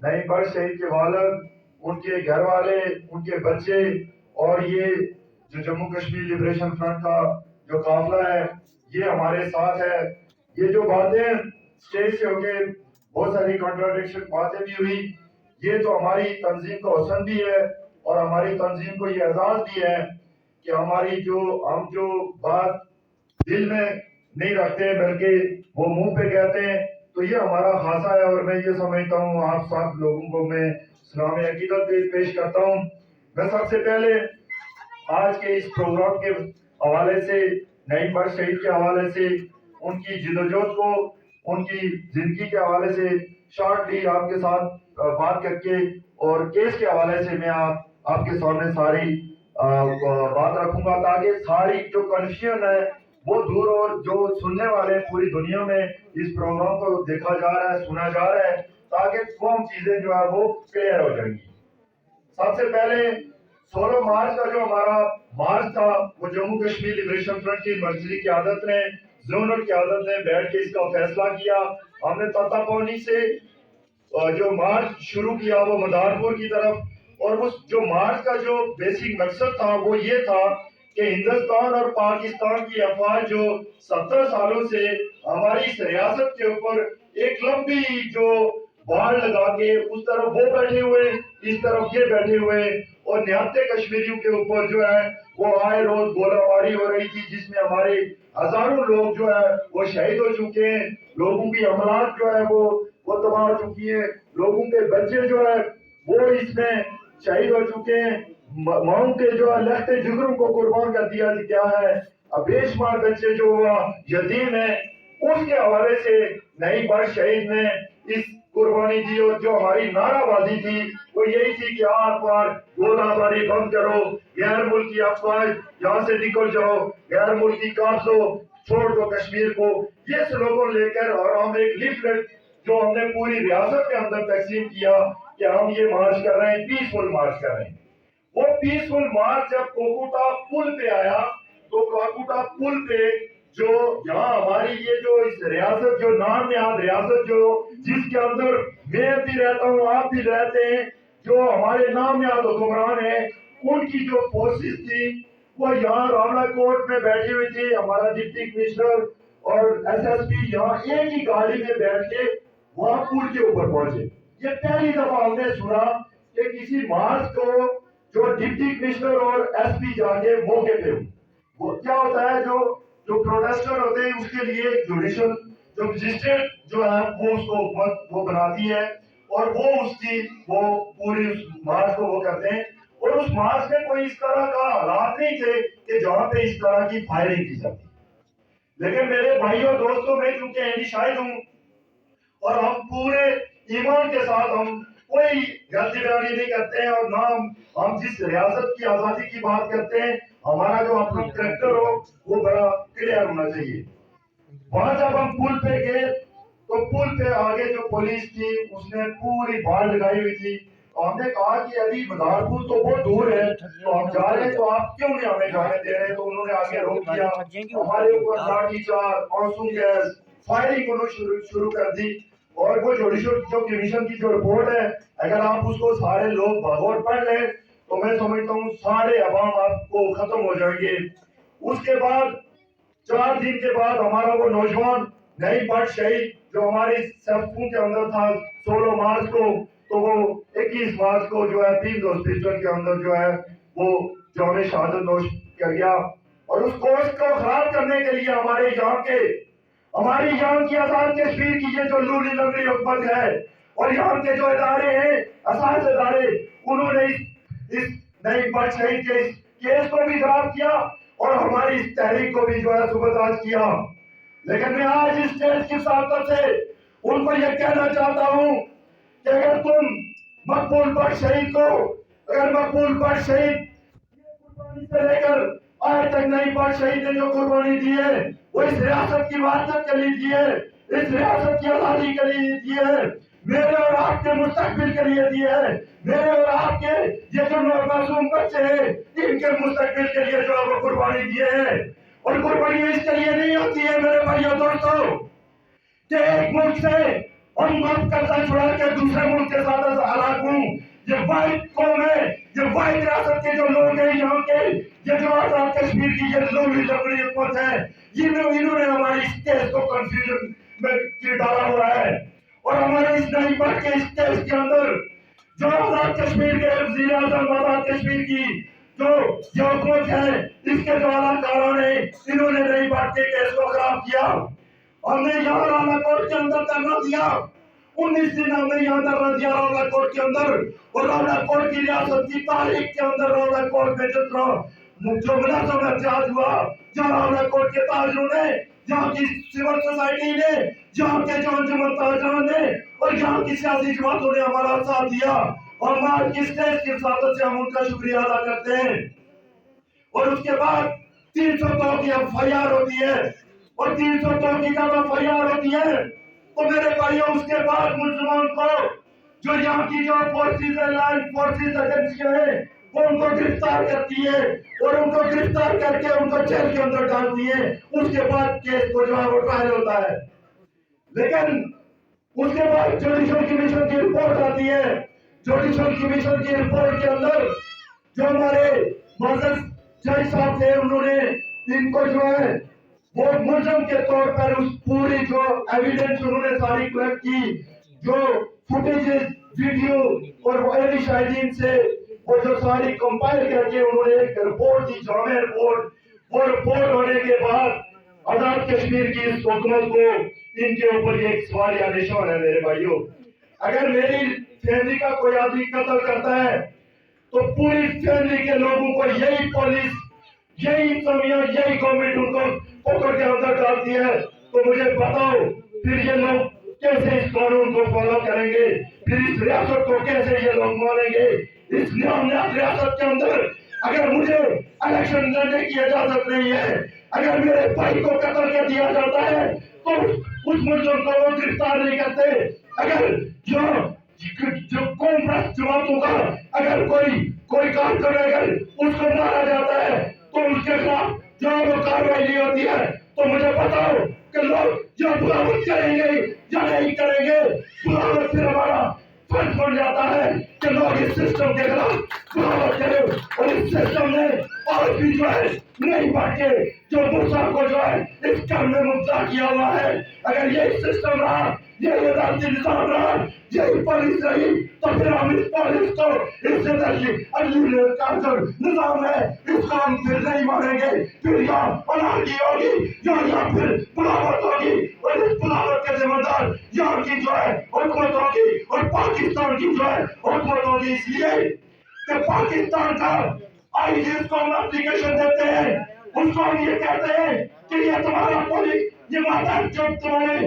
نئی بٹ شہید کے والد، ان کے گھر والے، ان کے بچے، اور یہ جو جموں کشمیر لبریشن فرنٹ کا جو قافلہ ہے یہ ہمارے ساتھ ہے. یہ جو باتیں اسٹیج سے ہو کے بہت ساری کنٹراڈکشن باتیں بھی ہوئی، یہ تو ہماری تنظیم کا حسن بھی ہے اور ہماری تنظیم کو یہ اعزاز بھی ہے کہ ہم جو بات دل میں نہیں رکھتے بلکہ وہ منہ پہ کہتے ہیں، تو یہ ہمارا خاصہ ہے. اور میں یہ سمجھتا ہوں آپ سب لوگوں کو میں اسلام عقیدت پیش کرتا ہوں. میں سب سے پہلے آج کے اس پروگرام کے حوالے سے، نئی بٹ شہید کے حوالے سے، ان کی جدوجہد کو، ان کی زندگی کے حوالے سے شارٹلی آپ کے ساتھ بات کر کے، اور کیس کے حوالے سے میں آپ کے سامنے ساری بات رکھوں گا تاکہ ساری جو کنفیوژن ہے وہ دور، اور جو سننے والے پوری دنیا میں اس پروگرام کو دیکھا جا رہا ہے، سنا جا رہا ہے، تاکہ تمام چیزیں جو ہے وہ کلیئر ہو جائیں گی. سب سے پہلے 16 مارچ کا جو ہمارا مارچ تھا وہ جموں کشمیر لبریشن فرنٹ کی مرکزی قیادت نے، زونل قیادت نے بیٹھ کے اس کا فیصلہ کیا. ہم نے تاتا پونی سے جو مارچ شروع کیا وہ مدارپور کی طرف، اور اس جو مارچ کا جو بیسک مقصد تھا وہ یہ تھا کہ ہندوستان اور پاکستان کی افواج جو 70 سالوں سے ہماری اس ریاست کے اوپر ایک لمبی جو بال لگا کے اس طرف وہ بیٹھے ہوئے، اس طرف یہ بیٹھے ہوئے، اور نہتے کشمیریوں کے اوپر جو ہے وہ آئے روز گولہ باری ہو رہی تھی، جس میں ہمارے ہزاروں لوگ جو ہے وہ شہید ہو چکے ہیں. لوگوں کی املاک جو ہے وہ تباہ ہو چکی ہے. لوگوں کے بچے جو ہے وہ اس میں شہید ہو چکے ہیں. ماؤں کے جو ہے لہتے جگروں کو قربان کر دیا گیا ہے. اب بے شمار بچے جو ہوا یتیم ہیں. اس کے حوالے سے نئی بٹ شہید نے اس قربانی دی، اور جو ہماری نعرہ بازی تھی وہ یہی تھی کہ آر پار گولہ باری بند کرو، غیر ملکی افواج یہاں سے نکل جاؤ، غیر ملکی قابضوں چھوڑ دو کشمیر کو. یہ سلوگن لے کر، اور ہم ایک لیفلیٹ جو ہم نے پوری ریاست کے اندر تقسیم کیا کہ ہم یہ مارچ کر رہے ہیں، پیسفل مارچ کر رہے ہیں. وہ پیسفل مارچ جب کوکوٹا پل پہ آیا تو کوکوٹا پل پہ جو یہاں ہماری یہ جو اس ریاست جو نام نہاد ریاست جو جس کے اندر میں بھی رہتا ہوں، آپ بھی رہتے ہیں، جو ہمارے نام نہاد حکمران ہیں، ان کی جو فورسز تھی وہ یہاں راولا کوٹ میں بیٹھی ہوئی تھی. ہمارا ڈپٹی کمشنر اور ایس ایس پی یہاں ایک ہی گاڑی میں بیٹھ کے وہاں پل کے اوپر پہنچے. یہ پہلی دفعہ ہم نے سنا کہ کسی مارچ کو جو ڈپٹی کمشنر اور ایس پی جا کے موقع پہ ہوں. وہ کیا ہوتا ہے، جو پروٹیسٹر ہوتے ہیں اس کے لیے جوڈیشل جو مجسٹریٹ جو ہے وہ اس کو حکومت وہ بناتی ہے، اور وہ اس کی وہ پوری اس مارچ کو وہ کرتے ہیں. اور اس مارچ میں کوئی اس طرح کا حالات نہیں تھے کہ جہاں پہ اس طرح کی فائرنگ کی جاتی. لیکن میرے بھائیوں دوستوں، میں چونکہ اہلی شاہد ہوں اور ہم پورے ایمان کے ساتھ ہم کوئی غلطی بیانی نہیں کرتے ہیں، اور نہ ہم جس ریاست کی آزادی کی بات کرتے ہیں ہمارا جو اپنا کریکٹر ہو وہ بڑا کلیئر ہونا چاہیے. وہاں جب ہم پل پہ گئے تو پل پہ آگے جو پولیس تھی اس نے پوری بال لگائی ہوئی تھی. ہم نے کہا کہ ابھی مدارپور تو بہت دور ہے تو ہم جا رہے ہیں، تو آپ کیوں نہیں ہمیں جانے دے رہے؟ تو انہوں نے آگے روک دیا، ہمارے اوپر لاٹھی چارج، آنسو گیس، فائرنگ انہوں شروع کر دی. اور وہ جوڈیشل جو کمیشن کی جو رپورٹ ہے، اگر آپ اس کو سارے لوگ بغور پڑھ لیں تو میں سمجھتا ہوں سارے عوام آپ کو ختم ہو جائیں گے. اس کے بعد 4 دن کے بعد ہمارا وہ نوجوان نئی بٹ شہید جو ہماری صفوں کے اندر تھا 16 مارچ کو، تو وہ 21 مارچ کو جو ہے پیمز ہاسپٹل کے اندر جو ہے وہ جام شہادت نوش کر گیا. اور اس کوشش کو خراب کرنے کے لیے ہماری یہاں کی آزاد کشمیر کی یہ جو لولی لنگڑی حکومت ہے اور یہاں کے جو ادارے ہیں اساس ادارے، انہوں نے اس نئی بٹ شہید کے اس کیس کو بھی خراب کیا اور ہماری اس تحریک کو بھی جو ہے سبوتاژ کیا. لیکن میں آج اس اسٹیج کی صحافت سے ان کو یہ کہنا چاہتا ہوں کہ اگر تم مقبول بٹ شہید کو، اگر مقبول بٹ شہید قربانی سے لے کر آج تک نئی بٹ شہید نے جو قربانی دی ہے وہ اس ریاست کی وحدت کے لیے دی ہے، اس ریاست کی آزادی کے لیے دی ہے، میرے اور آپ کے مستقبل کے لیے دی ہے، میرے اور آپ کے یہ جو معصوم بچے ہیں ان کے مستقبل کے لیے جو ہے وہ قربانی دیے ہیں. اور قربانی اس کے لیے نہیں ہوتی ہے میرے بھائیوں دوستوں کہ ایک ملک سے ہم قبضہ چھڑا کے دوسرے ملک کے ساتھ वाइट कौम है, ये वाइट रियासत के जो लोग हैं यहाँ के, ये जो आजाद कश्मीर की ये लोही लकड़ी हुकूमत है, इन्होंने हमारी इस केस को कंफ्यूजन में डाला हुआ है। और हमारे इस नई बात के इस केस के अंदर जो आजाद कश्मीर के वज़ीर आज़म आजाद कश्मीर की जो हुकूमत है, इसके जो आलाकारों ने इन्होंने नई बात के केस को खराब किया। हमने यहाँ राना कोर्ट के अंदर धरना दिया, 19 दिन हमने यहाँ धरना दिया रावला कोर्ट के अंदर, और रावला कोर्ट की रियासत की तारीख के अंदर रावला कोर्ट में जितना जो मुनासब एहतजाज हुआ, जहाँ रावला कोर्ट के ताजरों ने, यहाँ की सिविल सोसाइटी ने, यहाँ के जो अंजुमन ताजरान ने और यहाँ की सियासी जमातों ने हमारा साथ दिया, और हम आज की स्टेज की सादत से हम उनका शुक्रिया अदा करते हैं। और उसके बाद 302 की एफआईआर होती है, और 302 की जब एफआईआर होती है तो मेरे भाइयों उसके बाद मुसलमान को जो यहाँ की जो फोर्सेस लैंड फोर्सेस एजेंसियां हैं वो उनको गिरफ्तार करती है, और उनको गिरफ्तार करके उनको जेल के अंदर डालती है। उसके बाद केस को जो है वो ट्रायल होता है, लेकिन उसके बाद जुडिशियल कमीशन की रिपोर्ट आती है। जुडिशियल कमीशन की रिपोर्ट के अंदर जो हमारे मौजूद जज साहब थे, उन्होंने इनको जो है वो मुलजम के तौर पर उस पूरी जो एविडेंस उन्होंने सारी कलेक्ट की, जो फुटेजेस वीडियो और अहली शाहिदीन से वो जो सारी कंपाइल करके उन्होंने एक रिपोर्ट दी, जामे रिपोर्ट। वो रिपोर्ट होने के बाद आजाद कश्मीर की इस हुकूमत को इनके ऊपर एक सवाल या निशान है। मेरे भाइयों, अगर मेरी फैमिली का कोई आदमी कत्ल करता है तो पूरी फैमिली के लोगों को यही पुलिस, यही इंतजामिया, यही गवर्नमेंट उनको पकड़ के अंदर डालती है, तो मुझे बताओ फिर ये लोग कैसे इस कानून को फॉलो करेंगे, फिर इस रियासत को कैसे ये लोग मानेंगे। इस नियामत रियासत के अंदर अगर मुझे इलेक्शन लड़ने की इजाजत नहीं है, अगर मेरे भाई को कत्ल कर दिया जाता है तो उस मुल्ज़िम को वो गिरफ्तार नहीं करते। अगर जो कौम प्रस्त जमातों का अगर कोई काम करे, अगर उसको मारा जाता है तो उसके खिलाफ जो वो कार्रवाई नहीं होती है, तो मुझे बताओ कि लोग जो बगावत करेंगे या नहीं करेंगे। बगावत फिर हमारा फर्ज बन जाता है कि लोग इस सिस्टम के खिलाफ बगावत करें, और इस सिस्टम ने और भी जो है नहीं बांटे जो मूसा को जो है इस काम में मुब्तला किया हुआ है। अगर यही सिस्टम रहा, यही अदालती निजाम रहा, यही पुलिस रही, तो फिर हम इस पुलिस को इससे का जो निजाम है इसको हम फिर नहीं मानेंगे। फिर यहाँ अनारकी होगी, यहाँ फिर बगावत होगी, और इस बगावत के जिम्मेदार यहाँ की जो है हुकूमत होगी और पाकिस्तान की जो है हुकूमत होगी। इसलिए कि पाकिस्तान का आई जिसको हम एप्लीकेशन देते हैं उसको हम ये कहते हैं कि ये तुम्हारा पुलिस, ये माता जो तुम्हारे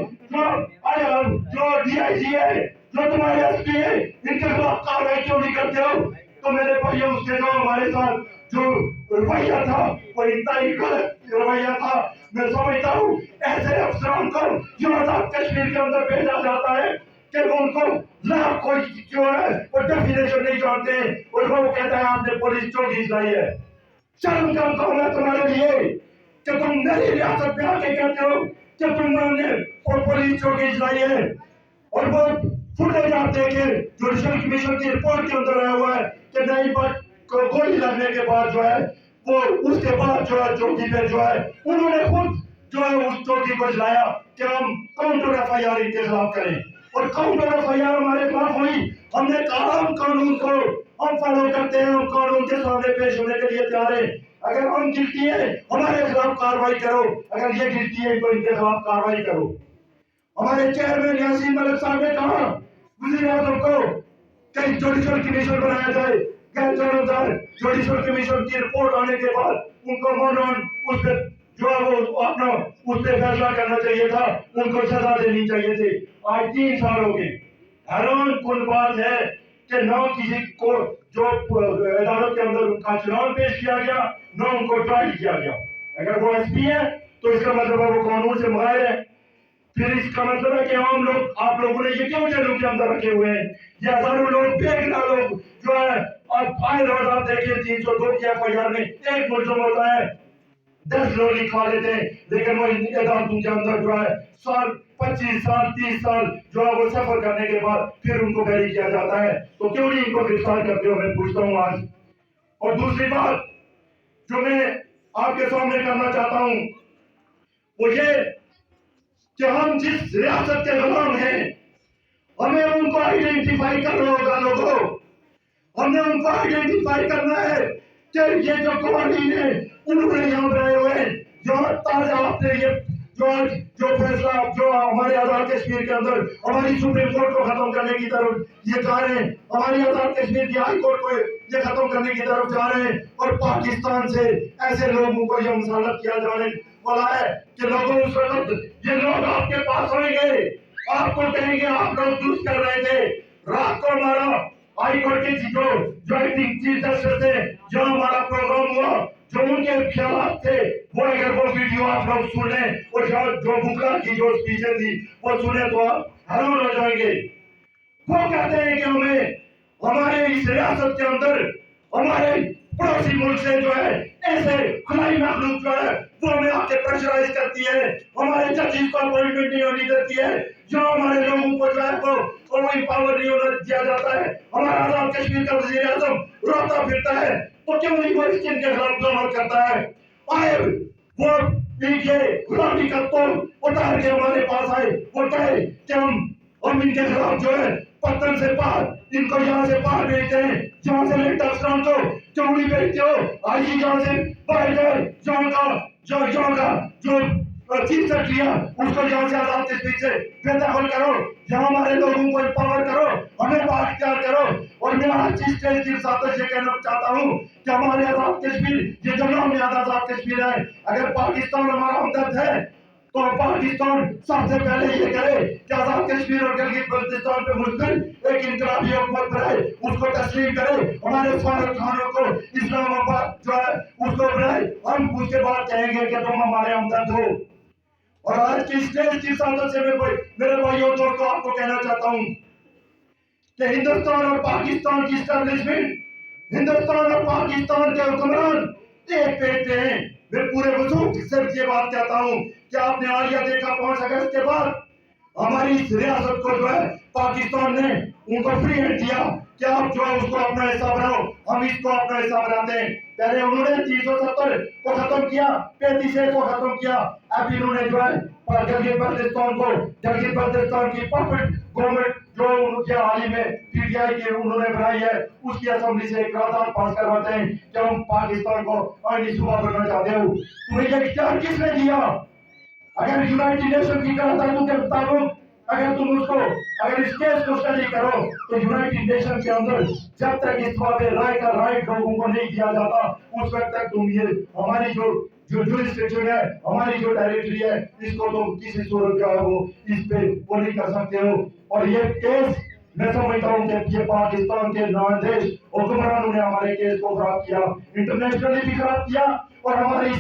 जो डीआईजी है, जो तुम्हारे एसपी है, इनके खिलाफ कार्रवाई क्यों नहीं करते हो। तो मेरे भाइयों उसके जो हमारे साथ जो रवैया था वो इतना ही गलत रवैया था। मैं समझता हूँ ऐसे अफसरान को जो आजाद कश्मीर के अंदर भेजा जाता है कि उनको ना कोई जो है वो डेफिनेशन नहीं जानते, और वो कहता है आपने पुलिस चौकी चलाई है। शर्म का काम है तुम्हारे लिए कि तुम मेरी रियासत में आके कहते हो कि तुमने पुलिस चौकी चलाई है। और वो फुटेज आप देखे, जुडिशियल कमीशन की रिपोर्ट के अंदर आया हुआ है कि नई बात को गोली लगने के बाद जो है वो उसके बाद जो है चौकी पे जो है उन्होंने खुद जो है उस चौकी को जलाया कि हम काउंटर एफआईआर इनके खिलाफ करें, और काउंटर एफआईआर हमारे खिलाफ हुई। हमने कहा हम कानून को हम फॉलो करते हैं, हम कानून के सामने पेश होने के लिए तैयार हैं। अगर हम गिल्टी है हमारे खिलाफ कार्रवाई करो, अगर ये गिल्टी है तो इनके खिलाफ कार्रवाई करो। हमारे चेयरमैन यासीन मलिक साहब ने कहा वज़ीर आज़म को कि जुडिशियल कमीशन बनाया जाए, गैर जानबदार जुडिशियल कमीशन की रिपोर्ट आने के बाद उनको मौनन उस पर जो है वो अपना उस पर फैसला करना चाहिए था, उनको सजा देनी चाहिए थी। आज 3 साल हो गए। हैरान कुन बात है कि न किसी को जो अदालत के अंदर उनका चुनाव पेश किया गया, न उनको ट्रायल किया गया। अगर वो एसपी है तो इसका मतलब है वो कानून से मुखालिफ है। फिर इसका मतलब है कि आम लोग, आप लोगों ने ये क्यों जेलों के अंदर रखे हुए हैं? ये हजारों लोग, बेगुनाह लोग जो है, और फाइल आप देखिए 302 की एफआईआर में एक मुलजिम होता है, 10 लोग लिखवा लेते हैं, लेकिन वो अदालतों के अंदर जो है साल 25 साल 30 साल जो है वो सफर करने के बाद फिर उनको बैरी किया जाता है। तो क्यों नहीं इनको गिरफ्तार करते हो, मैं पूछता हूँ आज। और दूसरी बात जो मैं आपके सामने करना चाहता हूँ वो ये कि हम जिस रियासत के गुलाम हैं, हमें उनको आइडेंटिफाई करना होगा। लोगों, हमने उनको आइडेंटिफाई करना है कि ये जो कवानीन है उन्होंने यहाँ बनाए हुए हैं। जो ताजा आपने ये जो फैसला जो हमारे आजाद कश्मीर के अंदर हमारी सुप्रीम कोर्ट को खत्म करने की तरफ ये जा रहे हैं, हमारी आजाद कश्मीर की हाई कोर्ट को ये खत्म करने की तरफ जा रहे हैं, और पाकिस्तान से ऐसे लोगों को ये मुसालत किया जाने वाला है कि लोगों उस वक्त ये लोग आपके पास आएंगे, आपको कहेंगे आप लोग दुरुस्त कर रहे थे। रात को हमारा हाई कोर्ट के जो एक्टिंग चीफ जस्टिस थे, जो हमारा प्रोग्राम हुआ, जो उनके ख्याल थे, वो अगर वो वीडियो आप लोग सुन लें और जो बुकला की जो स्पीचें थी वो सुने तो आप हैरान हो जाएंगे। वो कहते हैं कि हमें हमारे इस रियासत के अंदर हमारे पड़ोसी मुल्क से जो है ऐसे खुलाई मखलूक जो है वो हमें आके प्रेशराइज करती है, हमारे जजेस को अपॉइंटमेंट नहीं होनी देती है, जो हमारे लोगों को जो है वो पावर नहीं होना दिया जाता है। हमारा आजाद कश्मीर का वजीर आजम रोता फिरता है, तो क्यों नहीं वो इसके खिलाफ जमात करता है? आए वो ये गुलामी का तोल उतार के हमारे पास आए, वो कहे कि हम इनके खिलाफ जो है पत्थर से पार इनको यहाँ से पार भेजते हैं, जहाँ से लेट अफसरान को क्यों नहीं भेजते हो? आज ही यहाँ से बाहर जाए, जहाँ का जो चीफ सेक्रेटरी उसको यहाँ से आजाद कश्मीर से बेदखल करो, यहाँ हमारे लोगों को एम्पावर करो, हमें बाख्तियार करो। और मैं आज चीफ सेक्रेटरी साहब से कहना चाहता हूँ कि हमारे आजाद कश्मीर ये जो नाम याद आजाद कश्मीर है, अगर पाकिस्तान हमारा हमदर्द है तो पाकिस्तान सबसे पहले ये करे कि आजाद कश्मीर और गिलगित बल्तिस्तान पे मुश्किल एक इनकलाबी हुकूमत बनाए, उसको तस्लीम करे, हमारे फारूक खानों को इस्लामाबाद जो है उसको बनाए, हम उसके बाद कहेंगे कि तुम हमारे हमदर्द हो। और आज की स्टेज की सादत से मेरे भाइयों दोस्तों आपको कहना चाहता हूँ कि हिंदुस्तान और पाकिस्तान की स्टैब्लिशमेंट, हिंदुस्तान और पाकिस्तान के हुक्मरान एक पेट पे हैं। मैं पूरे वजूद से ये बात कहता हूँ कि आपने आज यह देखा 5 अगस्त के बाद हमारी इस रियासत को जो है पाकिस्तान ने उनको फ्री हैंड दिया कि आप जो है उसको अपना हिस्सा बनाओ, हम इसको अपना हिस्सा बनाते हैं। पहले उन्होंने 370 को खत्म किया, 35 को खत्म किया, अब इन्होंने जो है गिलगित बल्तिस्तान की पपेट गवर्नमेंट जो उनके हाल ही में पीटीआई की उन्होंने बनाई है, उसकी असेंबली से एक करारदाद पास करवाते हैं कि हम पाकिस्तान को आईनी सूबा बनना चाहते हो। तुम्हें ये इख्तियार किसने दिया? अगर यूनाइटेड नेशन की करारदादों के मुताबिक अगर तुम उसको अगर इस केस को स्टडी करो तो यूनाइटेड नेशन के अंदर जब तक इस बारे राय का राइट लोगों को नहीं दिया जाता उस वक्त तक तुम ये हमारी जो जुरिस्डिक्शन है, हमारी जो टेरिटरी है, इसको तुम किसी सूरत जो है वो इस पे वो नहीं कर सकते हो। और ये केस मैं समझता हूँ कि ये पाकिस्तान के नादेश हुक्मरानों ने हमारे केस को खराब किया, इंटरनेशनली भी खराब किया, और हमारी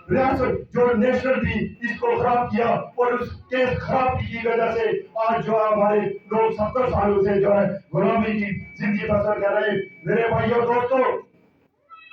रियासत जो नेशनल भी इसको खराब किया, और उस केस खराब की वजह से आज जो है हमारे लोग 70 सालों से जो है गुलामी की जिंदगी बसर कर रहे। मेरे भाइयों दोस्तों,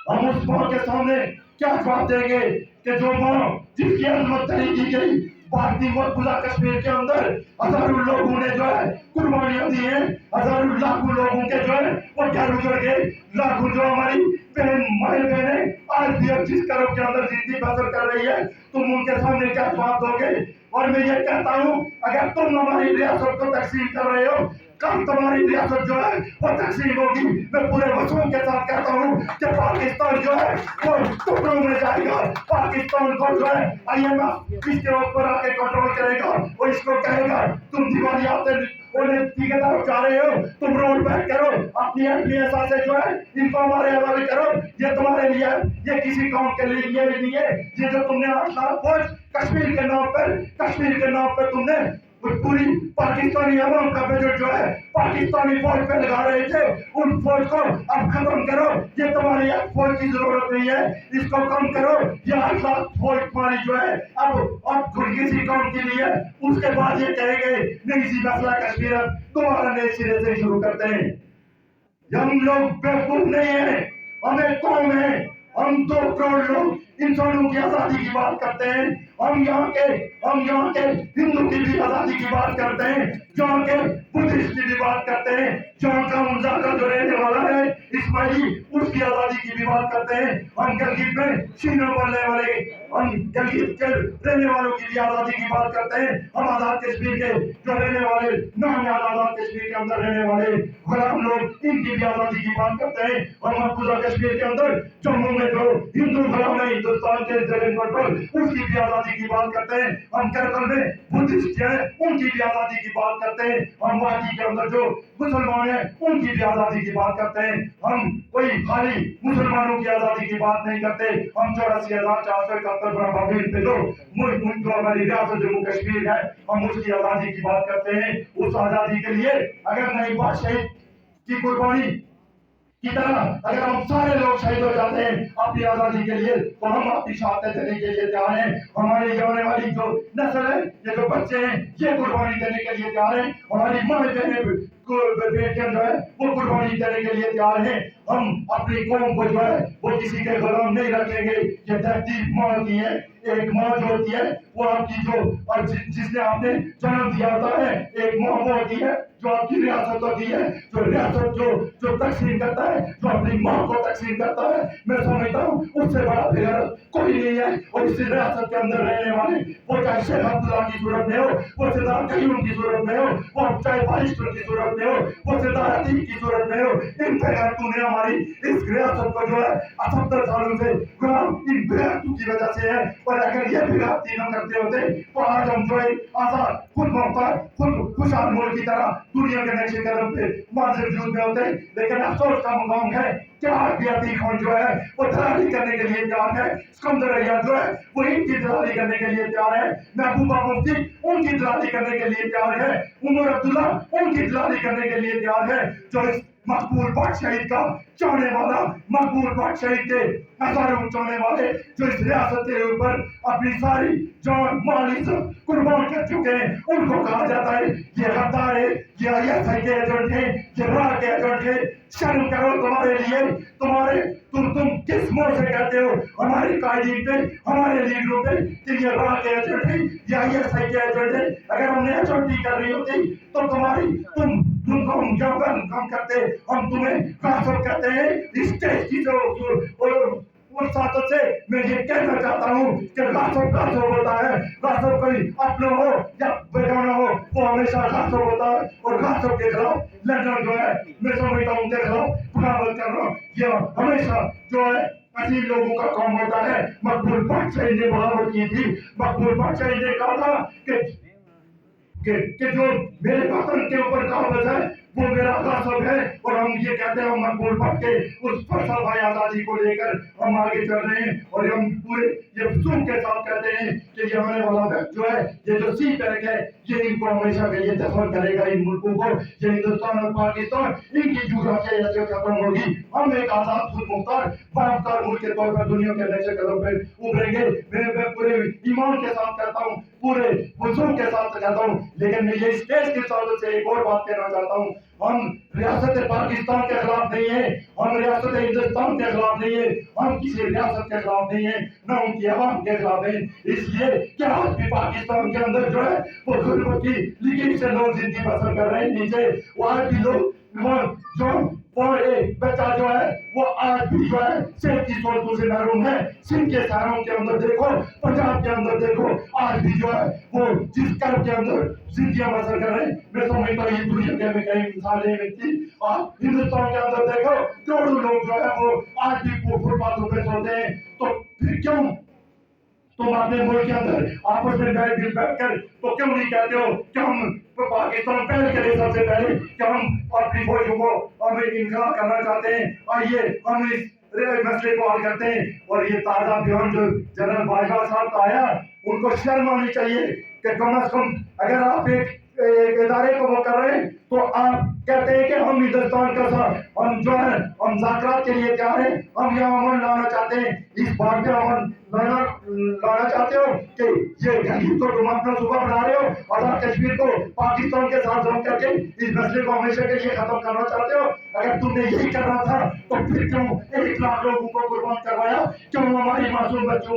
हम उस माँ के सामने क्या जवाब देंगे कि जो माँ जिसकी अजमत तरी की गई भारतीय मकबूजा कश्मीर के अंदर हजारों लोगों ने जो है कुर्बानियां दी हैं, हजारों लाखों लोगों के जो है वो घर उजड़ गए, लाखों जो हमारी माई बहनें आज भी अब जिस करब के अंदर जिंदगी बसर कर रही है, तुम उनके सामने क्या जवाब दोगे? और मैं ये कहता हूँ अगर तुम हमारी रियासत को तकसीम कर रहे हो, कब तुम्हारी रियासत जो है वो तकसीम होगी? मैं पूरे वसूल के साथ कहता हूँ कि पाकिस्तान जो है वो टुकड़ों में जाएगा, पाकिस्तान को जो है IMF इसके ऊपर आके कंट्रोल करेगा और इसको कहेगा तुम दिवालिया की तरफ जा रहे हो, तुम रोड बैक करो, अपनी एमपीएस से जो है इनको हमारे हवाले करो, ये तुम्हारे लिए, ये किसी कौम के लिए नहीं है। ये जो तुमने 8 लाख फौज कश्मीर के नाम पर तुमने पूरी पाकिस्तानी अवाम का बजट जो है पाकिस्तानी फौज पे लगा रहे थे, उन फौज को अब खत्म करो, ये तुम्हारी फौज की जरूरत नहीं है, इसको कम करो। ये 8 लाख फौज तुम्हारी जो है अब किसी कौम के लिए, उसके बाद ये कहेंगे नहीं जी मसला कश्मीर दोबारा नए सिरे से शुरू करते हैं। हम लोग बेवकूफ नहीं है, हमें कौम है, हम 2 करोड़ लोग इंसानों की आजादी की बात करते हैं, हम यहाँ के हिंदू की भी आजादी की बात करते हैं, यहाँ के बुद्धिस्ट की भी बात करते हैं, जहाँ का उनका जो रहने वाला है इस्माइली उसकी आजादी की भी बात करते हैं, हम गलगीत में शीना बोलने वाले, हम गलगीत के रहने वालों की भी आजादी की बात करते हैं, हम आजाद कश्मीर के जो रहने वाले नाम आजाद कश्मीर के अंदर रहने वाले गुलाम लोग इनकी भी आजादी की बात करते हैं, हम मकबूजा कश्मीर के अंदर जम्मू में जो हिंदू गुलाम है हिंदुस्तान के जगह पर उसकी भी आजादी की बात करते हैं, हम करकल में बुद्धिस्ट है उनकी भी आजादी की बात करते हैं, हम वादी के अंदर जो मुसलमान है उनकी भी आजादी की बात करते हैं, हम कोई खाली मुसलमानों की आजादी की बात नहीं करते, हम 84,471 ब्रह्मवीर पे जो मुल्क जो हमारी रियासत जम्मू कश्मीर है हम उसकी आजादी की बात करते हैं, उस आजादी के लिए अगर नहीं बात शहीद की कुर्बानी की तरह अगर हम सारे लोग शहीद हो जाते हैं अपनी आजादी के लिए तो हम अपनी शहादत देने के लिए तैयार हैं, हमारी आने वाली जो नस्ल है ये जो बच्चे हैं ये कुर्बानी देने के लिए तैयार हैं, हमारी माँ बहनें बेटियां जो है वो कुर्बानी देने के लिए तैयार हैं, हम अपनी कौम को जो है वो किसी के गुलाम नहीं रखेंगे, ये धरती माँ की है, एक माँ जो होती है वो आपकी जो और जिसने आपने जन्म दिया होता है एक माँ वो होती है जो आपकी रियासत होती है, जो रियासत जो तकसीम करता है जो अपनी माँ को तकसीम करता है, मैं समझता हूँ उससे बड़ा फिर कोई नहीं है, और इस रियासत के अंदर रहने वाले वो चाहे शेख अब्दुल्ला की सूरत में हो, वो सरदार कयूम की सूरत में हो, वो चाहे बारिस्टर की सूरत में हो, वो सरदार अतीक की सूरत में हो, इन बेगैरतों ने हमारी इस रियासत को जो है 78 सालों से गुलाम इन बेगैरतों की वजह से है, और अगर ये बेगैरती न करते होते तो आज हम जो है आजाद खुद मुख्तार खुद खुशहाल मुल्क की तरह दुनिया के नक्शे कदम पे मौजूद में होते, लेकिन अफसोस का मुकाम है कि आज भी अतीक खान जो है वो दलाली करने के लिए तैयार है, सिकंदर अय्याज जो है वो इनकी दलाली करने के लिए तैयार है, महबूबा मुफ्ती उनकी दलाली करने के लिए तैयार है, उमर अब्दुल्ला उनकी दलाली करने के लिए तैयार है, जो इस मकबूल भट्ट शहीद का चाहने वाला मकबूल भट्ट शहीद के हजारों चाहने वाले जो इस रियासत के ऊपर अपनी सारी जान माल इज्जत कुर्बान कर चुके हैं उनको कहा जाता है ये गद्दार है, ये आईएसआई के एजेंट है, ये राह के एजेंट है, शर्म करो तुम्हारे लिए, तुम किस मुंह से कहते हो हमारे कायदीन पे हमारे लीडरों पे कि ये राह के एजेंट है, ये आईएसआई के एजेंट है, अगर हमने एजेंटी कर रही होती तो तुमको हम ज्ञापन करते, हम तुम्हें कासर कहते हैं, इस देश की जो उस साथों से मैं ये कहना चाहता हूँ कि गासो होता है, गासो कोई अपना हो या बेगाना हो वो हमेशा गासो होता है, और गासो के खिलाफ लड़ना जो है मैं समझता हूँ उनके खिलाफ बगावत करना ये हमेशा जो है अजीब लोगों का काम होता है। मकबूल भट्ट शहीद ने बगावत की थी, मकबूल भट्ट शहीद ने कहा था कि जो मेरे वतन के ऊपर काबज है वो मेरा गासब है, और हम ये कहते हैं हम मकबूल भट्ट के उस फलसफा आजादी को लेकर हम आगे चल रहे हैं, और हम पूरे ये सूख के साथ कहते हैं कि ये आने वाला वक्त जो है ये जो सी पैक है ये इनको हमेशा के लिए दफन करेगा, इन मुल्कों को, ये हिंदुस्तान और पाकिस्तान इनकी जुगराफिया ऐसे खत्म होगी, हम एक आजाद खुद मुख्तार बापकार मुल्क के तौर पर दुनिया के नक्शे कदम पे उभरेंगे, मैं पूरे ईमान के साथ कहता हूँ, पूरे वसूल के साथ कहता हूँ, लेकिन मैं ये स्टेज के साथ से एक और बात कहना चाहता हूँ, हम रियासत पाकिस्तान के खिलाफ नहीं है, हम रियासत हिंदुस्तान के खिलाफ नहीं है, हम किसी रियासत के खिलाफ नहीं है, न उनकी आवाम के खिलाफ है, इसलिए कि आज भी पाकिस्तान के अंदर जो है वो गुर्बत की लिखी से लोग जिंदगी बसर कर रहे हैं, नीचे वो आज भी लोग जो और एक बच्चा जो है वो आज भी जो है सेहत की सहूलतों से महरूम है, सिंध के शहरों के अंदर देखो, पंजाब के अंदर देखो, आज भी जो है वो जिस कर्ब के अंदर जिंदगियां बसर कर रहे हैं, मैं समझता हूँ ये दुनिया में कहीं मिसाल नहीं मिलती, और हिंदुस्तान के अंदर देखो करोड़ों लोग जो है वो आज भी फुटपाथों पे सोते हैं, तो फिर क्यों तुम अपने मुल्क के अंदर आपस में बैठकर तो क्यों नहीं कहते हो कि हम तो पाकिस्तान पहले के लिए सबसे पहले कि हम अपनी फौजों को हम इनकलाब करना चाहते हैं, आइए हम इस मसले को हल करते हैं, और ये ताजा बयान जो जनरल बाजवा साहब का आया उनको शर्म आनी चाहिए कि कम से कम अगर आप एक इदारे को वो कर रहे हैं तो आप कहते हैं कि हम हिंदुस्तान का हम जो है हम मुज़ाकरात के लिए तैयार हैं, हम यहाँ अमन लाना चाहते हैं। इस बात पे अमन लाना चाहते हो कि ये जंगीर को तुम अपना सूबा बना रहे हो, आजाद कश्मीर को पाकिस्तान के साथ जम करके इस मसले को हमेशा के लिए खत्म करना चाहते हो। अगर तुमने यही करना था तो फिर क्यों 1 लाख लोगों को कुर्बान करवाया, क्यों हमारे मासूम बच्चों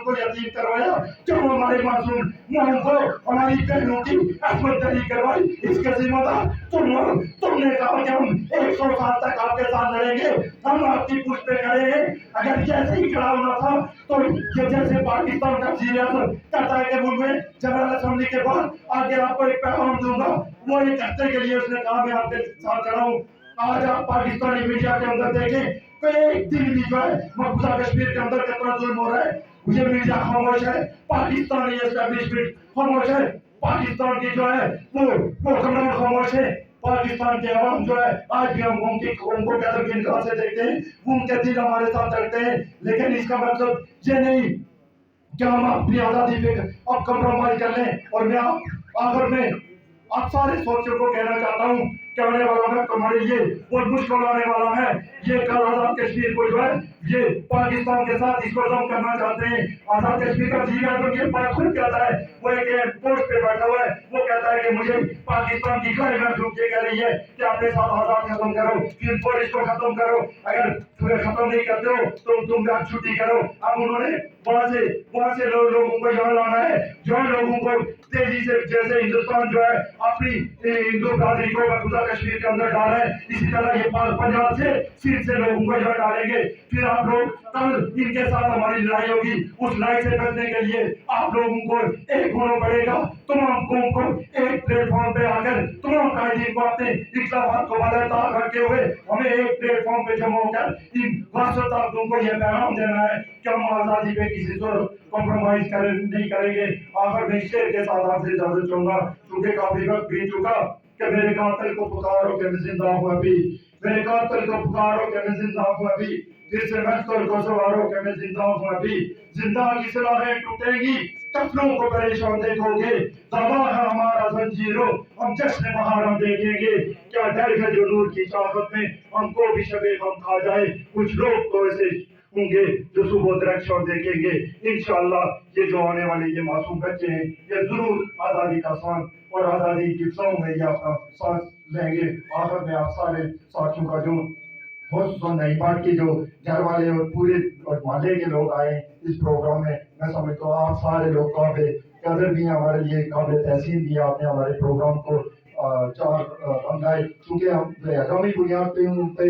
को यतीम करवाया, क्यों हमारे मासूम मोहन को हमारी बहनों की असमत दरी करवाई? इसके जिम्मेदार तुमने कहा कि हम 100 साल तक आपके साथ लड़ेंगे, हम आपकी पुष्ट पे खड़े हैं। अगर जैसे ही खड़ा होना था तो ये जैसे पाकिस्तान का वज़ीर-ए-आज़म कहता है कि मुझे जनरल असेंबली के बाद आगे आपको एक पैगाम दूंगा, वो एक हफ्ते के लिए उसने कहा मैं आपके साथ खड़ा हूँ। आज आप पाकिस्तानी मीडिया के अंदर देखें तो एक दिन भी जो है मकबूजा कश्मीर के अंदर कितना जुल्म हो रहा है, ये मीडिया खामोश है, पाकिस्तानी एस्टेब्लिशमेंट खामोश है, पाकिस्तान की जो है वो हुक्मरान खामोश है, पाकिस्तान के अवाम जो है आज भी हम उनको कदर की निगाह से देखते हैं, उनके दिल हमारे साथ धड़कते हैं। लेकिन इसका मतलब ये नहीं कि हम अपनी आजादी पे अब कम्प्रोमाइज कर लें। और मैं आखिर में आप सारे सोचों को कहना चाहता हूँ कि आने वाला है तुम्हारे लिए बहुत मुश्किल आने वाला है। ये कल आजाद कश्मीर को जो है ये पाकिस्तान के साथ इसको जम करना चाहते हैं। आजाद कश्मीर का वज़ीर-ए-आज़म ये बात खुद कहता है, वो एक एयरपोर्ट पे बैठा हुआ है, वो कहता है कि मुझे पाकिस्तान की क्लाइमेट ग्रुप ये कह रही है कि अपने साथ आजाद खत्म करो, फिर फौज को खत्म करो, अगर तुम्हें खत्म नहीं करते हो तो तुम भी छुट्टी करो। अब उन्होंने वहां से लोगों को यहाँ लाना है, जो लोगों को तेजी से जैसे हिंदुस्तान जो है अपनी हिंदू बरादरी को मकबूजा कश्मीर के अंदर डाल रहे हैं, इसी तरह ये पंजाब से सिंध से लोगों को यहाँ डालेंगे। फिर आप लोग कल इनके साथ हमारी लड़ाई होगी, उस लड़ाई से बचने के लिए आप लोगों को एक होना पड़ेगा। तमाम कौम को एक प्लेटफॉर्म पे आकर तमाम कायदीन को अपने इख्तिलाफात को बालातार रखते हुए हमें एक प्लेटफॉर्म पे जमा होकर इन वास्तव को यह पैगाम देना है कि हम आजादी पे किसी कॉम्प्रोमाइज नहीं करेंगे। आखिर में शेर के साथ आपसे इजाजत चाहूंगा, क्योंकि काफी वक्त बीत चुका कि मेरे कातिल को पुकारो कि मैं जिंदा हूँ अभी, मेरे कातिल को पुकारो कि मैं जिंदा हूँ अभी, फिर से मख्तल को सवारो कि मैं जिंदा हूँ अभी। जिंदा की सलाहें टूटेंगी, कत्लों को परेशान देखोगे, दबा है हमारा जंजीरों, हम जश्न बहार देखेंगे। क्या डर है जो नूर की चाहत में हमको भी शबे गम खा जाए। कुछ लोग तो ऐसे होंगे जो सुबह दरख्शान देखेंगे। इंशाअल्लाह ये जो आने वाले ये मासूम बच्चे हैं ये जरूर आजादी का सांस और आजादी की सौ में ये अपना सांस लेंगे। आखिर में आप सारे साथियों का जो नहीं बात की जो घर वाले और पूरे और मोहल्ले के लोग आए इस प्रोग्राम में, मैं समझता हूँ आप सारे लोग काबिल कदर भी हमारे लिए काबिल तहसीन भी आपने हमारे प्रोग्राम को चार अंगाए, चूंकि हम हंगामी बुनियाद पे